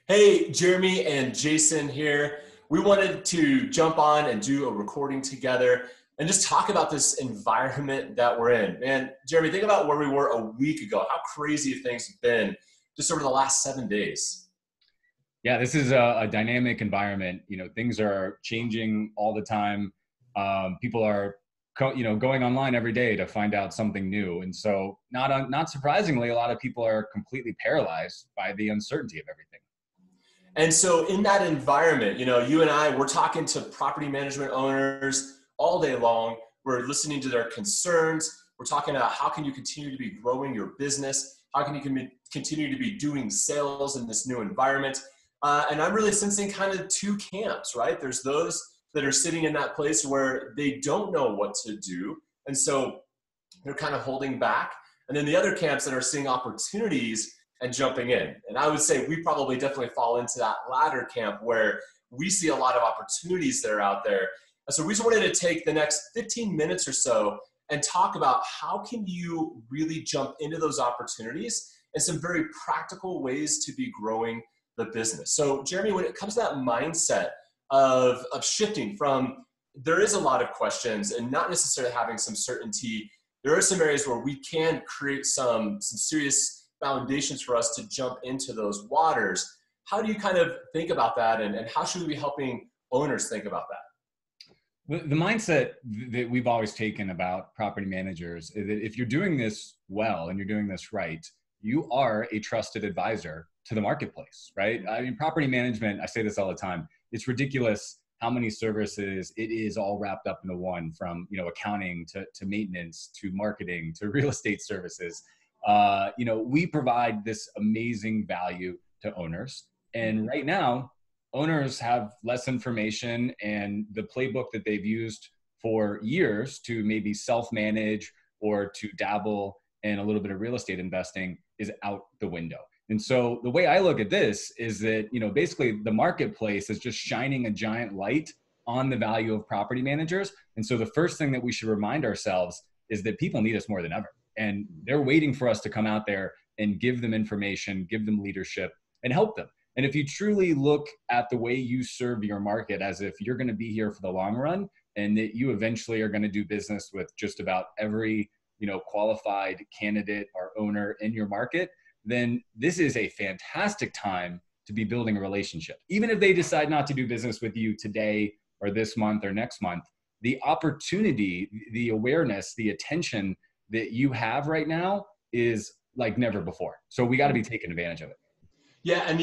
Hey, Jeremy and Jason here. We wanted to jump on and do a recording together and just talk about this environment that we're in. And Jeremy, think about where we were a week ago. How crazy have things been just over the last 7 days? Yeah, this is a dynamic environment. Things are changing all the time. People are, going online every day to find out something new, and so not surprisingly, a lot of people are completely paralyzed by the uncertainty of everything. And so in that environment, you and I, we're talking to property management owners all day long. We're listening to their concerns. We're talking about how can you continue to be growing your business? How can you continue to be doing sales in this new environment? And I'm really sensing kind of two camps, right? There's those that are sitting in that place where they don't know what to do. And so they're kind of holding back. And then the other camps that are seeing opportunities and jumping in. And I would say we probably definitely fall into that latter camp where we see a lot of opportunities that are out there. And so we just wanted to take the next 15 minutes or so and talk about how can you really jump into those opportunities and some very practical ways to be growing the business. So Jeremy, when it comes to that mindset of shifting from there is a lot of questions and not necessarily having some certainty, there are some areas where we can create some serious foundations for us to jump into those waters. How do you kind of think about that, and how should we be helping owners think about that? The mindset that we've always taken about property managers is that if you're doing this well and you're doing this right, you are a trusted advisor to the marketplace, right? I mean, property management, I say this all the time, it's ridiculous how many services it is all wrapped up into one, from accounting to maintenance to marketing to real estate services. We provide this amazing value to owners. And right now, owners have less information, and the playbook that they've used for years to maybe self-manage or to dabble in a little bit of real estate investing is out the window. And so the way I look at this is that, basically the marketplace is just shining a giant light on the value of property managers. And so the first thing that we should remind ourselves is that people need us more than ever. And they're waiting for us to come out there and give them information, give them leadership, and help them. And if you truly look at the way you serve your market as if you're going to be here for the long run, and that you eventually are going to do business with just about every, qualified candidate or owner in your market, then this is a fantastic time to be building a relationship. Even if they decide not to do business with you today or this month or next month, the opportunity, the awareness, the attention that you have right now is like never before. So we got to be taking advantage of it. Yeah, and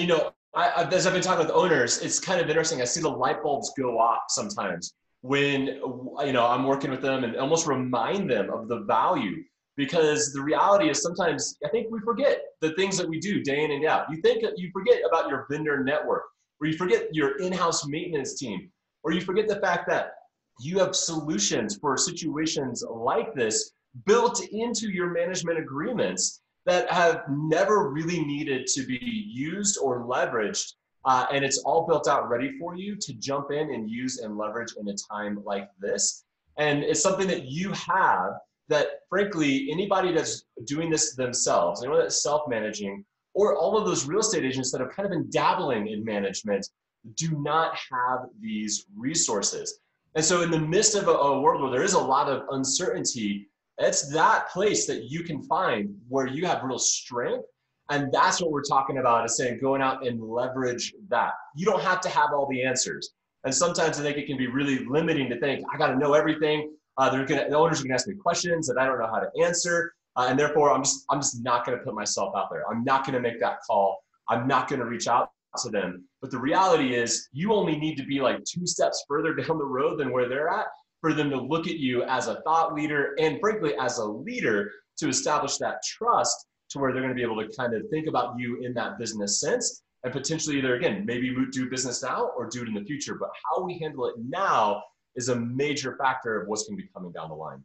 as I've been talking with owners, it's kind of interesting. I see the light bulbs go off sometimes when I'm working with them and almost remind them of the value. Because the reality is sometimes I think we forget the things that we do day in and out. You forget about your vendor network, or you forget your in-house maintenance team, or you forget the fact that you have solutions for situations like this built into your management agreements that have never really needed to be used or leveraged. And it's all built out ready for you to jump in and use and leverage in a time like this. And it's something that you have that, frankly, anybody that's doing this themselves, anyone that's self-managing, or all of those real estate agents that have kind of been dabbling in management, do not have these resources. And so in the midst of a world where there is a lot of uncertainty, it's that place that you can find where you have real strength. And that's what we're talking about, is saying going out and leverage that. You don't have to have all the answers. And sometimes I think it can be really limiting to think, I got to know everything. The owners are going to ask me questions that I don't know how to answer. And therefore, I'm just not going to put myself out there. I'm not going to make that call. I'm not going to reach out to them. But the reality is you only need to be like 2 steps further down the road than where they're at for them to look at you as a thought leader and, frankly, as a leader, to establish that trust to where they're going to be able to kind of think about you in that business sense, and potentially either, again, maybe do business now or do it in the future. But how we handle it now is a major factor of what's going to be coming down the line.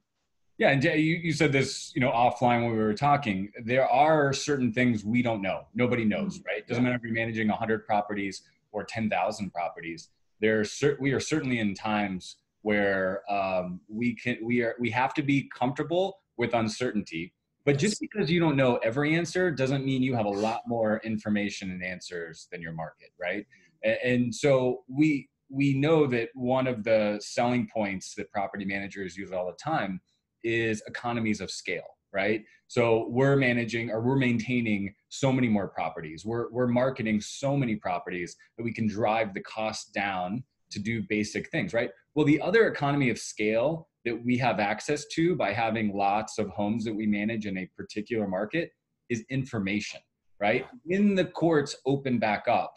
Yeah, and Jay, you said this, offline when we were talking. There are certain things we don't know. Nobody knows, right? Doesn't matter if you're managing 100 properties or 10,000 properties. We are certainly in times where we have to be comfortable with uncertainty, But just Yes. because you don't know every answer doesn't mean you have a lot more information and answers than your market, right? And so we know that one of the selling points that property managers use all the time is economies of scale, right? So we're managing or we're maintaining so many more properties. We're marketing so many properties that we can drive the cost down to do basic things, right? Well, the other economy of scale that we have access to by having lots of homes that we manage in a particular market is information, right? When the courts open back up,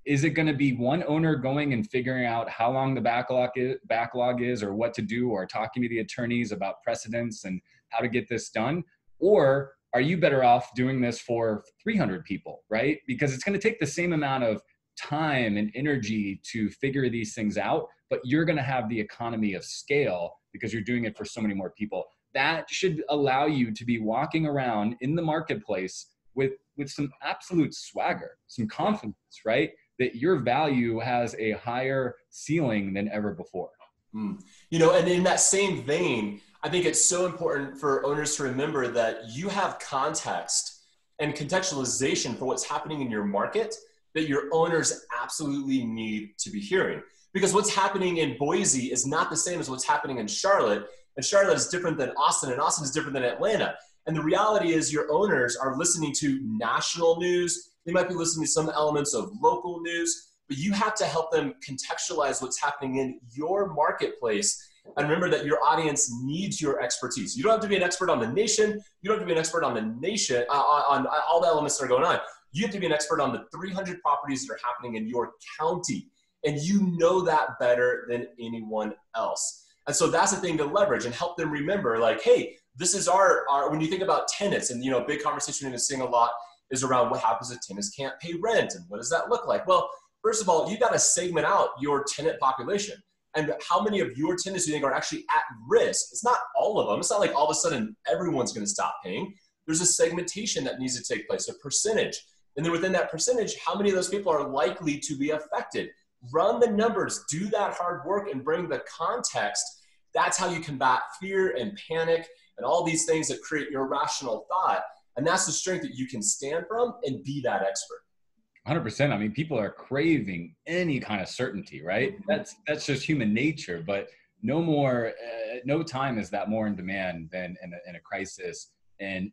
is it going to be one owner going and figuring out how long the backlog is or what to do, or talking to the attorneys about precedents and how to get this done? Or are you better off doing this for 300 people, right? Because it's going to take the same amount of time and energy to figure these things out, but you're going to have the economy of scale because you're doing it for so many more people. That should allow you to be walking around in the marketplace with some absolute swagger, some confidence, right? That your value has a higher ceiling than ever before. You know, and in that same vein, I think it's so important for owners to remember that you have context and contextualization for what's happening in your market that your owners absolutely need to be hearing. Because what's happening in Boise is not the same as what's happening in Charlotte. And Charlotte is different than Austin, and Austin is different than Atlanta. And the reality is your owners are listening to national news. They might be listening to some elements of local news, but you have to help them contextualize what's happening in your marketplace. And remember that your audience needs your expertise. You don't have to be an expert on the nation. You don't have to be an expert on the nation, on all the elements that are going on. You have to be an expert on the 300 properties that are happening in your county. And you know that better than anyone else. And so that's the thing to leverage and help them remember, like, hey, this is our when you think about tenants, and, you know, a big conversation we've been seeing a lot is around what happens if tenants can't pay rent and what does that look like? Well, first of all, you got to segment out your tenant population. And how many of your tenants do you think are actually at risk? It's not all of them. It's not like all of a sudden everyone's going to stop paying. There's a segmentation that needs to take place, a percentage. And then within that percentage, how many of those people are likely to be affected? Run the numbers, do that hard work, and bring the context. That's how you combat fear and panic and all these things that create irrational thought. And that's the strength that you can stand from and be that expert. 100%. I mean, people are craving any kind of certainty, right? That's just human nature. But no more, no time is that more in demand than in a crisis and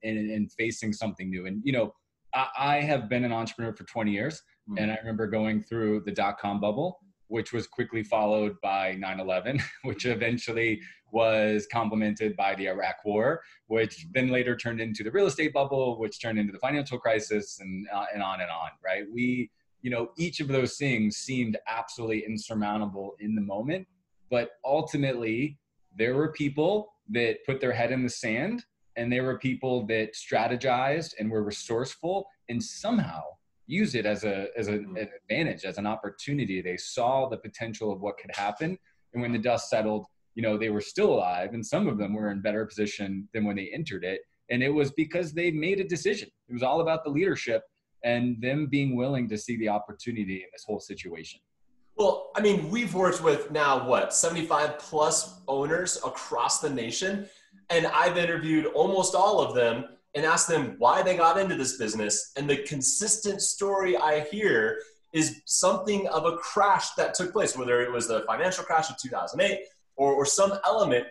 facing something new. And, you know, I have been an entrepreneur for 20 years. And I remember going through the dot-com bubble, which was quickly followed by 9/11, which eventually was complemented by the Iraq War, which then later turned into the real estate bubble, which turned into the financial crisis, and on, right? We, you know, each of those things seemed absolutely insurmountable in the moment, but ultimately there were people that put their head in the sand, and there were people that strategized and were resourceful and somehow use it as an advantage, as an opportunity. They saw the potential of what could happen. And when the dust settled, you know, they were still alive, and some of them were in better position than when they entered it. And it was because they made a decision. It was all about the leadership and them being willing to see the opportunity in this whole situation. Well, I mean, we've worked with now, what, 75 plus owners across the nation. And I've interviewed almost all of them and asked them why they got into this business. And the consistent story I hear is something of a crash that took place, whether it was the financial crash of 2008 or some element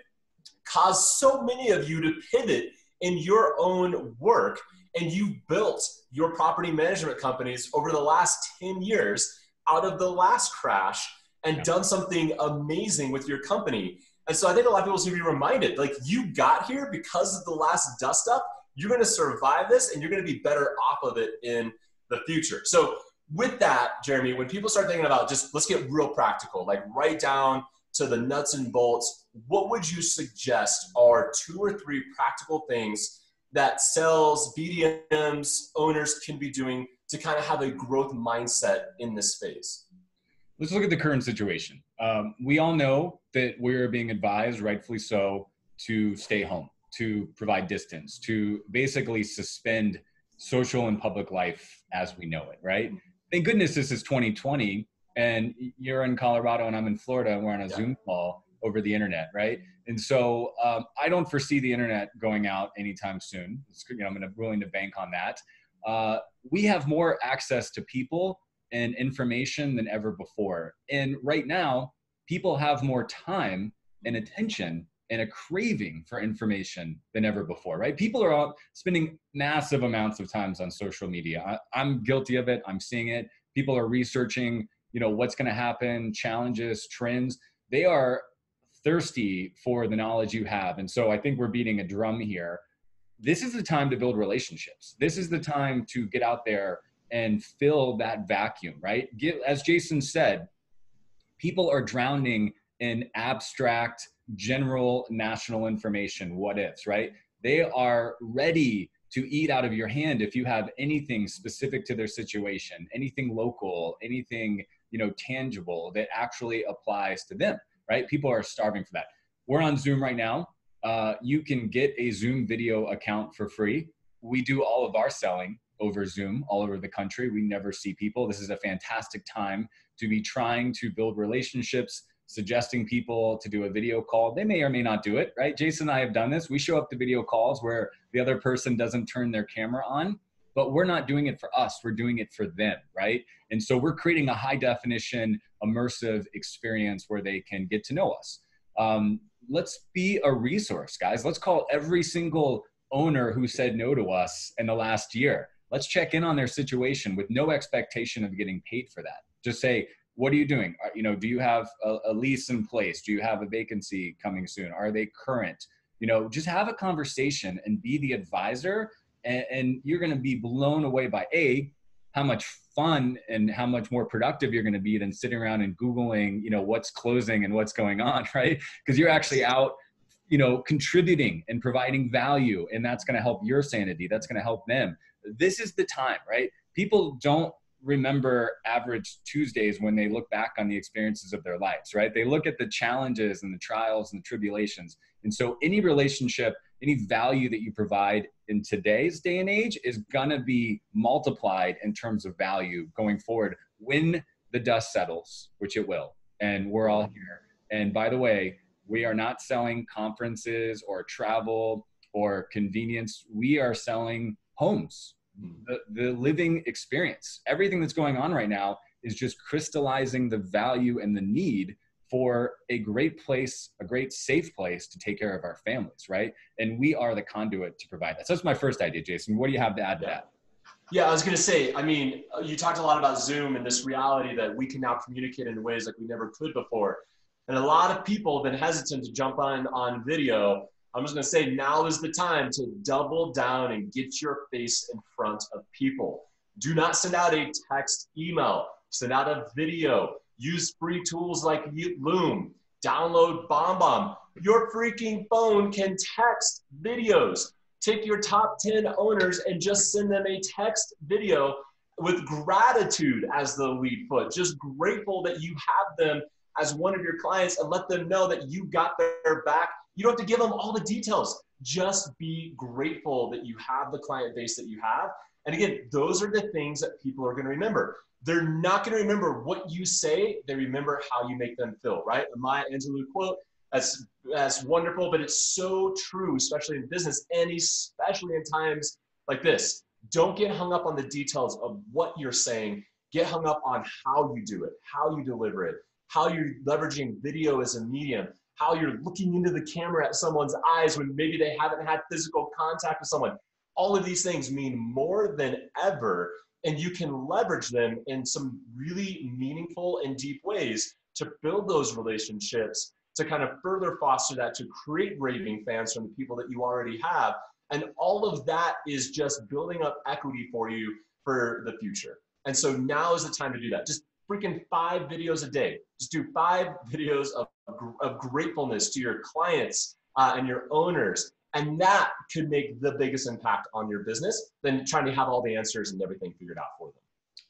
caused so many of you to pivot in your own work. And you built your property management companies over the last 10 years out of the last crash and done something amazing with your company. And so I think a lot of people should be reminded, like, you got here because of the last dust up. You're going to survive this, and you're going to be better off of it in the future. So with that, Jeremy, when people start thinking about just, let's get real practical, like right down to the nuts and bolts, what would you suggest are 2 or 3 practical things that sales, BDMs, owners can be doing to kind of have a growth mindset in this phase? Let's look at the current situation. We all know that we're being advised, rightfully so, to stay home, to provide distance, to basically suspend social and public life as we know it, right? Thank goodness this is 2020 and you're in Colorado and I'm in Florida and we're on a Zoom call. over the internet, right? And so I don't foresee the internet going out anytime soon. I'm willing to bank on that. We have more access to people and information than ever before. And right now, people have more time and attention and a craving for information than ever before, right? People are all spending massive amounts of times on social media. I'm guilty of it. I'm seeing it. People are researching, what's going to happen, challenges, trends. They are thirsty for the knowledge you have. And so I think we're beating a drum here. This is the time to build relationships. This is the time to get out there and fill that vacuum, right? As Jason said, people are drowning in abstract, general national information, what ifs, right? They are ready to eat out of your hand if you have anything specific to their situation, anything local, anything, tangible that actually applies to them, right? People are starving for that. We're on Zoom right now. You can get a Zoom video account for free. We do all of our selling over Zoom all over the country. We never see people. This is a fantastic time to be trying to build relationships, suggesting people to do a video call. They may or may not do it, right? Jason and I have done this. We show up to video calls where the other person doesn't turn their camera on, but we're not doing it for us. We're doing it for them, right? And so we're creating a high definition, immersive experience where they can get to know us. Let's be a resource, guys. Let's call every single owner who said no to us in the last year. Let's check in on their situation with no expectation of getting paid for that. Just say, what are you doing? Do you have a lease in place? Do you have a vacancy coming soon? Are they current? Just have a conversation and be the advisor. And you're going to be blown away by how much fun and how much more productive you're going to be than sitting around and Googling, what's closing and what's going on, right? Because you're actually out, contributing and providing value. And that's going to help your sanity. That's going to help them. This is the time, right? People don't remember average Tuesdays when they look back on the experiences of their lives, right? They look at the challenges and the trials and the tribulations. And so any relationship, any value that you provide in today's day and age is gonna be multiplied in terms of value going forward when the dust settles, which it will. And we're all here. And by the way, we are not selling conferences or travel or convenience. We are selling homes. The living experience. Everything that's going on right now is just crystallizing the value and the need for a great place, a great safe place to take care of our families, right? And we are the conduit to provide that. So that's my first idea, Jason. What do you have to add to that? Yeah, I was going to say, you talked a lot about Zoom and this reality that we can now communicate in ways like we never could before. And a lot of people have been hesitant to jump on video. I'm just going to say now is the time to double down and get your face in front of people. Do not send out a text email. Send out a video. Use free tools like Loom. Download BombBomb. Your freaking phone can text videos. Take your top 10 owners and just send them a text video with gratitude as the lead foot. Just grateful that you have them as one of your clients and let them know that you got their back. You don't have to give them all the details. Just be grateful that you have the client base that you have. And again, those are the things that people are going to remember. They're not going to remember what you say. They remember how you make them feel, right? The Maya Angelou quote, that's wonderful, but it's so true, especially in business and especially in times like this. Don't get hung up on the details of what you're saying. Get hung up on how you do it, how you deliver it, how you're leveraging video as a medium, how you're looking into the camera at someone's eyes when maybe they haven't had physical contact with someone. All of these things mean more than ever, and you can leverage them in some really meaningful and deep ways to build those relationships, to kind of further foster that, to create raving fans from the people that you already have. And all of that is just building up equity for you for the future. And so now is the time to do that. Just freaking 5 videos a day. Just do 5 videos of gratefulness to your clients and your owners. And that could make the biggest impact on your business than trying to have all the answers and everything figured out for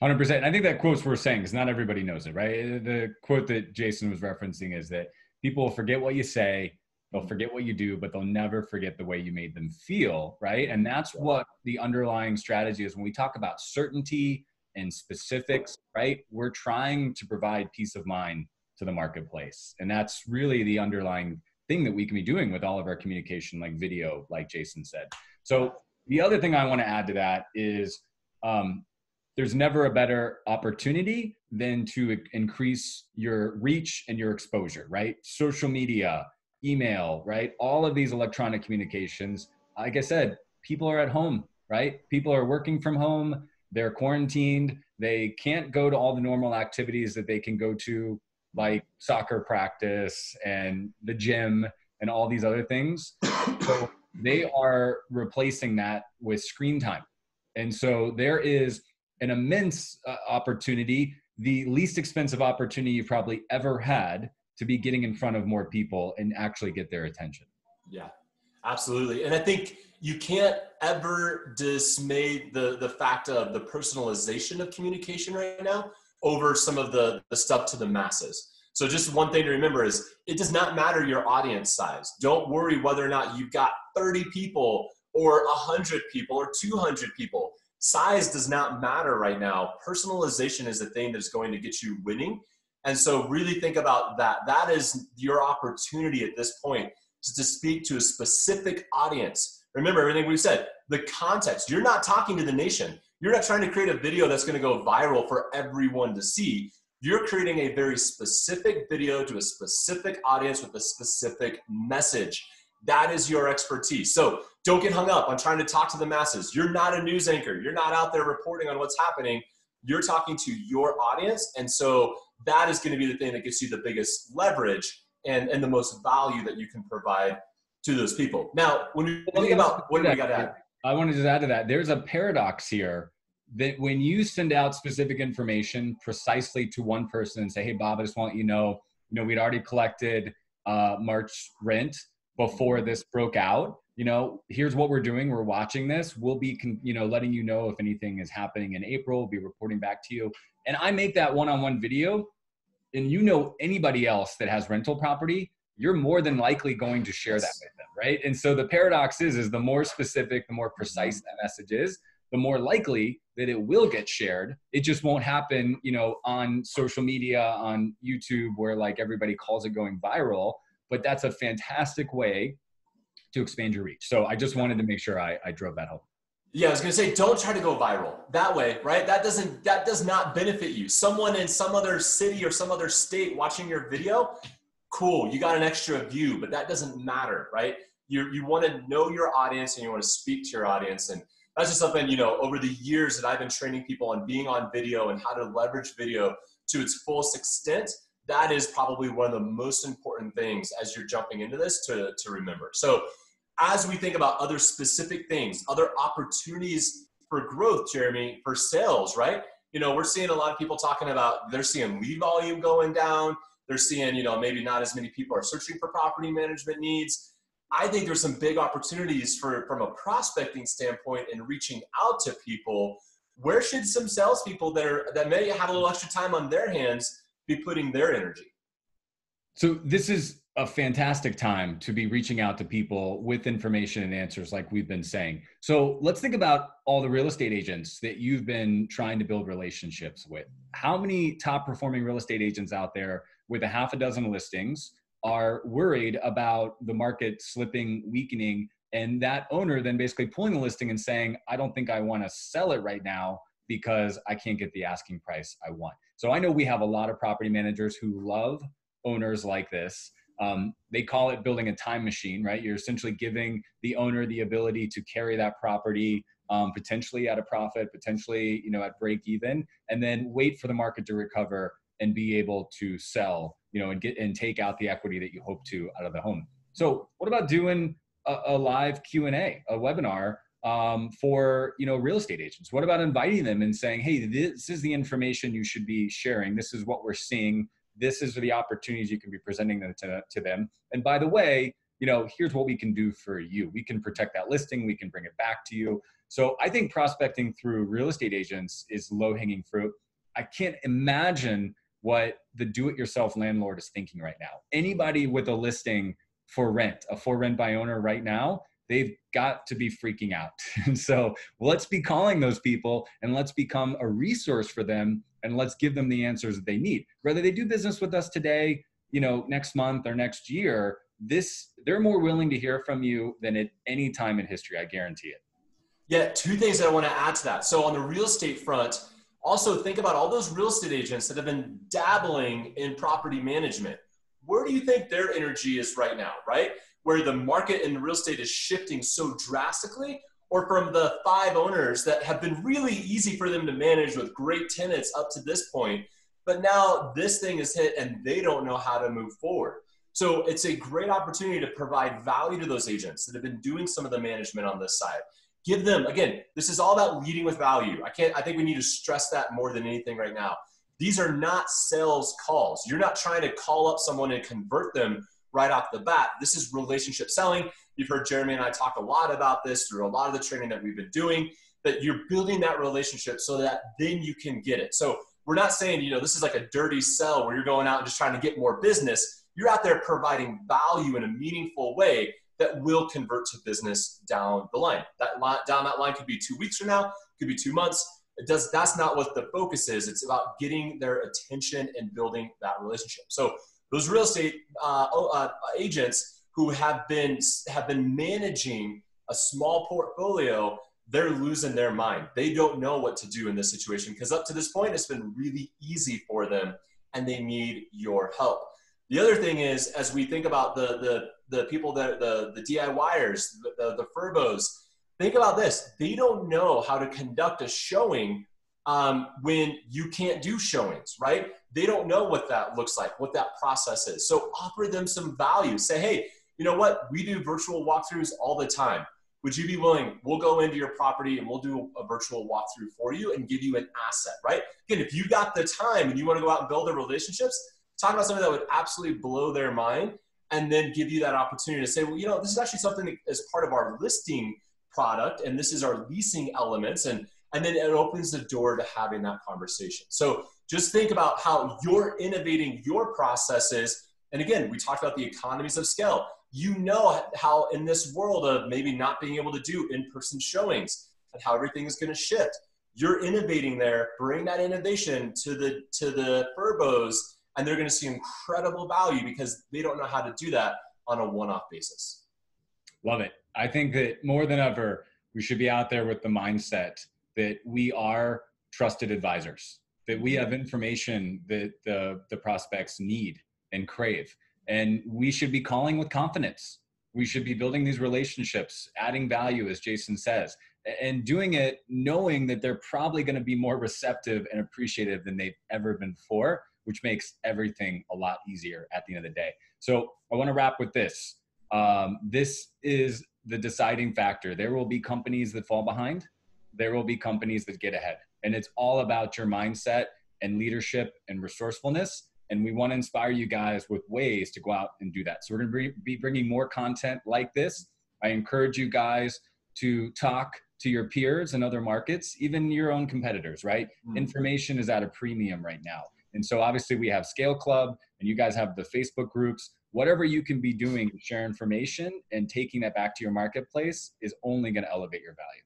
them. 100%. And I think that quote's worth saying because not everybody knows it, right? The quote that Jason was referencing is that people will forget what you say, they'll forget what you do, but they'll never forget the way you made them feel, right? And that's what the underlying strategy is. When we talk about certainty and specifics, right? We're trying to provide peace of mind to the marketplace. And that's really the underlying thing that we can be doing with all of our communication, like video, like Jason said. So the other thing I want to add to that is there's never a better opportunity than to increase your reach and your exposure, right? Social media, email, right? All of these electronic communications. Like I said, people are at home, right? People are working from home. They're quarantined. They can't go to all the normal activities that they can go to, like soccer practice and the gym and all these other things. So they are replacing that with screen time. And so there is an immense opportunity, the least expensive opportunity you've probably ever had to be getting in front of more people and actually get their attention. Yeah, absolutely. And I think you can't ever dismay the fact of the personalization of communication right now over some of the stuff to the masses. So just one thing to remember is it does not matter your audience size. Don't worry whether or not you've got 30 people or 100 people or 200 people. Size does not matter right now. Personalization is the thing that's going to get you winning. And so really think about that. That is your opportunity at this point to speak to a specific audience. Remember everything we've said, the context. You're not talking to the nation. You're not trying to create a video that's going to go viral for everyone to see. You're creating a very specific video to a specific audience with a specific message. That is your expertise. So don't get hung up on trying to talk to the masses. You're not a news anchor. You're not out there reporting on what's happening. You're talking to your audience. And so that is going to be the thing that gets you the biggest leverage and the most value that you can provide to those people. Now, when we think about what do we got to add? I want to just add to that. There's a paradox here that when you send out specific information precisely to one person and say, hey, Bob, I just want you to know, we'd already collected March rent before this broke out. Here's what we're doing. We're watching this. We'll be, letting you know if anything is happening in April. We'll be reporting back to you. And I make that one-on-one video, and anybody else that has rental property, you're more than likely going to share that with them, right? And so the paradox is the more specific, the more precise that message is, the more likely that it will get shared. It just won't happen, on social media, on YouTube, where like everybody calls it going viral. But that's a fantastic way to expand your reach. So I just wanted to make sure I drove that home. Yeah, I was going to say, don't try to go viral that way, right? That does not benefit you. Someone in some other city or some other state watching your video, cool, you got an extra view, but that doesn't matter, right? You want to know your audience and you want to speak to your audience. And that's just something, over the years that I've been training people on being on video and how to leverage video to its fullest extent. That is probably one of the most important things as you're jumping into this to remember. So as we think about other specific things, other opportunities for growth, Jeremy, for sales, right? We're seeing a lot of people talking about, they're seeing lead volume going down. They're seeing, maybe not as many people are searching for property management needs. I think there's some big opportunities from a prospecting standpoint and reaching out to people. Where should some salespeople that may have a little extra time on their hands be putting their energy? So this is a fantastic time to be reaching out to people with information and answers like we've been saying. So let's think about all the real estate agents that you've been trying to build relationships with. How many top performing real estate agents out there with a half a dozen listings are worried about the market slipping, weakening, and that owner then basically pulling the listing and saying, I don't think I want to sell it right now because I can't get the asking price I want. So I know we have a lot of property managers who love owners like this. They call it building a time machine, right? You're essentially giving the owner the ability to carry that property potentially at a profit, potentially, at break even, and then wait for the market to recover and be able to sell, and take out the equity that you hope to out of the home. So what about doing a live Q&A, a webinar for, real estate agents? What about inviting them and saying, hey, this is the information you should be sharing. This is what we're seeing. This is the opportunities you can be presenting them to them. And by the way, here's what we can do for you. We can protect that listing. We can bring it back to you. So I think prospecting through real estate agents is low-hanging fruit. I can't imagine what the do-it-yourself landlord is thinking right now. Anybody with a listing for rent, a for rent by owner right now, they've got to be freaking out. And so let's be calling those people and let's become a resource for them and let's give them the answers that they need. Whether they do business with us today, next month or next year, they're more willing to hear from you than at any time in history. I guarantee it. Yeah, two things that I want to add to that. So on the real estate front, also think about all those real estate agents that have been dabbling in property management. Where do you think their energy is right now, right? Where the market in real estate is shifting so drastically, or from the 5 owners that have been really easy for them to manage with great tenants up to this point, but now this thing is hit and they don't know how to move forward. So it's a great opportunity to provide value to those agents that have been doing some of the management on this side. Give them, again, this is all about leading with value. I think we need to stress that more than anything right now. These are not sales calls. You're not trying to call up someone and convert them right off the bat. This is relationship selling. You've heard Jeremy and I talk a lot about this through a lot of the training that we've been doing, that you're building that relationship so that then you can get it. So we're not saying, this is like a dirty sell where you're going out and just trying to get more business. You're out there providing value in a meaningful way that will convert to business down the line. Down that line could be 2 weeks from now, could be 2 months. That's not what the focus is. It's about getting their attention and building that relationship. So those real estate agents who have been managing a small portfolio, they're losing their mind. They don't know what to do in this situation because up to this point, it's been really easy for them and they need your help. The other thing is, as we think about the people that the DIYers, the Furbos, think about this. They don't know how to conduct a showing when you can't do showings, right? They don't know what that looks like, what that process is. So offer them some value. Say, hey, you know what? We do virtual walkthroughs all the time. Would you be willing? We'll go into your property and we'll do a virtual walkthrough for you and give you an asset, right? Again, if you got the time and you want to go out and build the relationships, talk about something that would absolutely blow their mind and then give you that opportunity to say, well, this is actually something that is part of our listing product and this is our leasing elements. And then it opens the door to having that conversation. So just think about how you're innovating your processes. And again, we talked about the economies of scale. You know how in this world of maybe not being able to do in-person showings and how everything is going to shift. You're innovating there. Bring that innovation to the Furbos, and they're going to see incredible value because they don't know how to do that on a one-off basis. Love it. I think that more than ever, we should be out there with the mindset that we are trusted advisors, that we have information that the prospects need and crave. And we should be calling with confidence. We should be building these relationships, adding value, as Jason says, and doing it knowing that they're probably going to be more receptive and appreciative than they've ever been before, which makes everything a lot easier at the end of the day. So I want to wrap with this. This is the deciding factor. There will be companies that fall behind. There will be companies that get ahead. And it's all about your mindset and leadership and resourcefulness. And we want to inspire you guys with ways to go out and do that. So we're going to be bringing more content like this. I encourage you guys to talk to your peers in other markets, even your own competitors, right? Information is at a premium right now. And so obviously we have Scale Club and you guys have the Facebook groups. Whatever you can be doing to share information and taking that back to your marketplace is only going to elevate your value.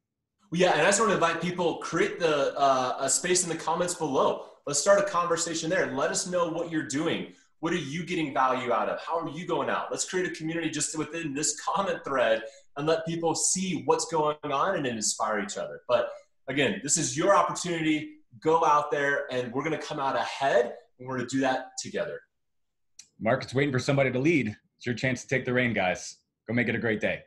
Well, yeah, and I just want to invite people, create a space in the comments below. Let's start a conversation there and let us know what you're doing. What are you getting value out of? How are you going out? Let's create a community just within this comment thread and let people see what's going on and inspire each other. But again, this is your opportunity. Go out there and we're going to come out ahead and we're going to do that together. Market's waiting for somebody to lead. It's your chance to take the reign, guys. Go make it a great day.